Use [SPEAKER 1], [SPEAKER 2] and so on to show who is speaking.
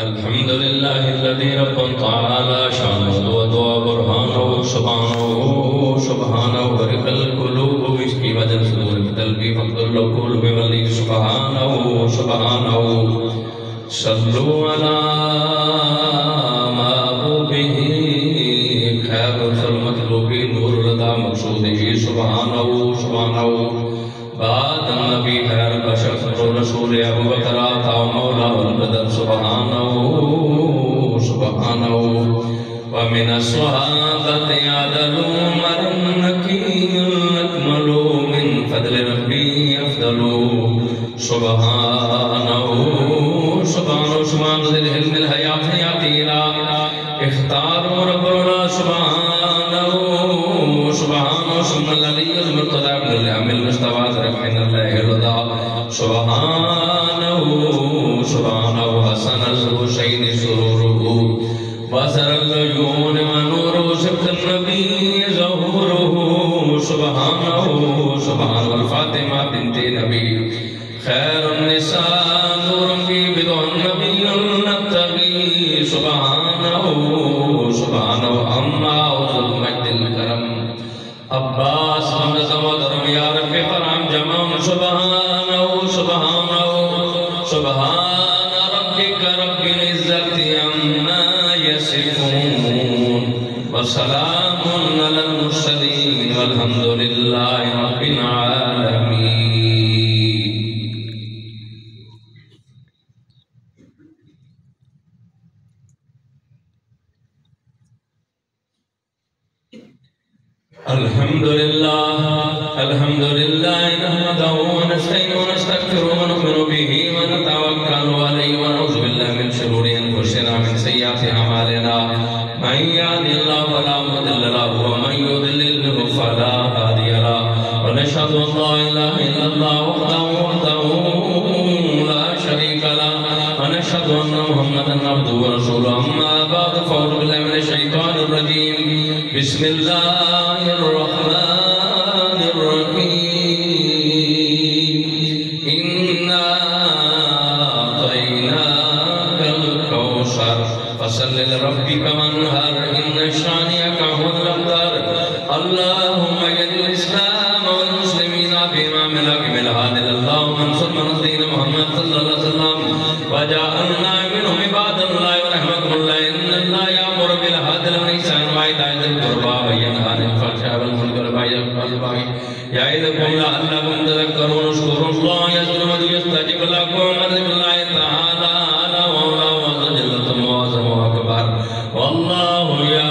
[SPEAKER 1] अल्हम्दुलिल्लाहिल्लज़ी रब्बन तआला शानुहु व दुआ बुरहानुहु सुब्हानहु बरिकल कुलूब इसकी वजह सुदूर क़ल्बी फक़ुल कुल बिवली सुब्हानहु सल्लु अला महबूबिही खैरुल मतलूबी नूरुल लदा मक़सूदिही सुब्हानहु बाद नबी खैर बशर रसूल अबू बकर था मौला बदर सुब्हानहु व मिन अस्सहाबति अदलु मरनकीयलकमलु मिन फदल रब्बी अफदलु सुब्हानहु सुब्हान ज़िल हिल्मिल हयात यातीला इख्तारु रब्बुना सुब्हानहु सुब्हानल अलीयुल मुर्तज़ा बिल अमिल मुस्तफा रफ़िनल्लाहि रज़ा सुब्हानहु हसनल हुसैन सुरूरुहु वज़रल यून व नूरु सिब्तन नबी ज़हूरुहु सुब्हानल फातिमा बिन्ते नबी खैरुन निसा नूरुन बी बिदुन नबियुल नबी सुब्हानहु अम्मा उज़ुल मज्दिल करम अब्बास हमज़ा व दरम या रब्बि फरहम जमाम सुब्हान रब्बिका रब्बिल इज़्ज़ति अम्मा यसिफून व सलामुन अलल मुरसलीन वल्हम्दुलिल्लाहि रब्बिल आलमीन। अल्हम्दुलिल्लाह नहमदुहु व नस्तईनुहु व नस्तगफिरुहु व नु'मिनु बिही व नतवक्कलु अलैहि व नऊज़ु बिल्लाहि मिन शुरूरि अनफुसिना मिन सय्यिआति अमालिना मन यहदिहिल्लाहु फला मुदिल्ल लहु व मन युद्लिल्हु फला हादिय लहु व नशहदु अन ला इलाहा इल्लल्लाह वहदहु ला शरीका लहु व नशहदु अन्न मुहम्मदन अब्दुहु व रसूलुहु अम्मा बअद फ़अऊज़ु बिल्लाहि मिनश शैतानिर रजीम बिस्मिल्लाहिर रहमानिर रहीम इन्ना अतैनाकल कौसर फसल्लि लिरब्बिका वन्हर इन्न शानिअका हुवल अबतर। अल्लाहुम्मा यदिल इस्लाम वल मुस्लिमीन बिइमामिल अक़िमिल हादिल अल्लाहुम्मा अंसुर मन दीन मुहम्मद सल्लल्लाहु अलैहि वसल्लम वजअलना मिनहुम इबादल्लाहि व रहमतुल्लाह इन्नल्लाहा यअमुरु बिल अदल व इहसान व ईताइ ज़िल क़ुर्बा व यनहा अनिल फ़हशाइ वल मुनकर व यअमुरु यअइज़ुकुम लअल्लकुम तज़क्करून उज़्कुरुल्लाह यज़कुरुकुम व यस्तजिब लकुम वज़कुरुल्लाहि तआला अला व अज़्ज़ जल्लतु व अज़म व अकबर वल्लाहु या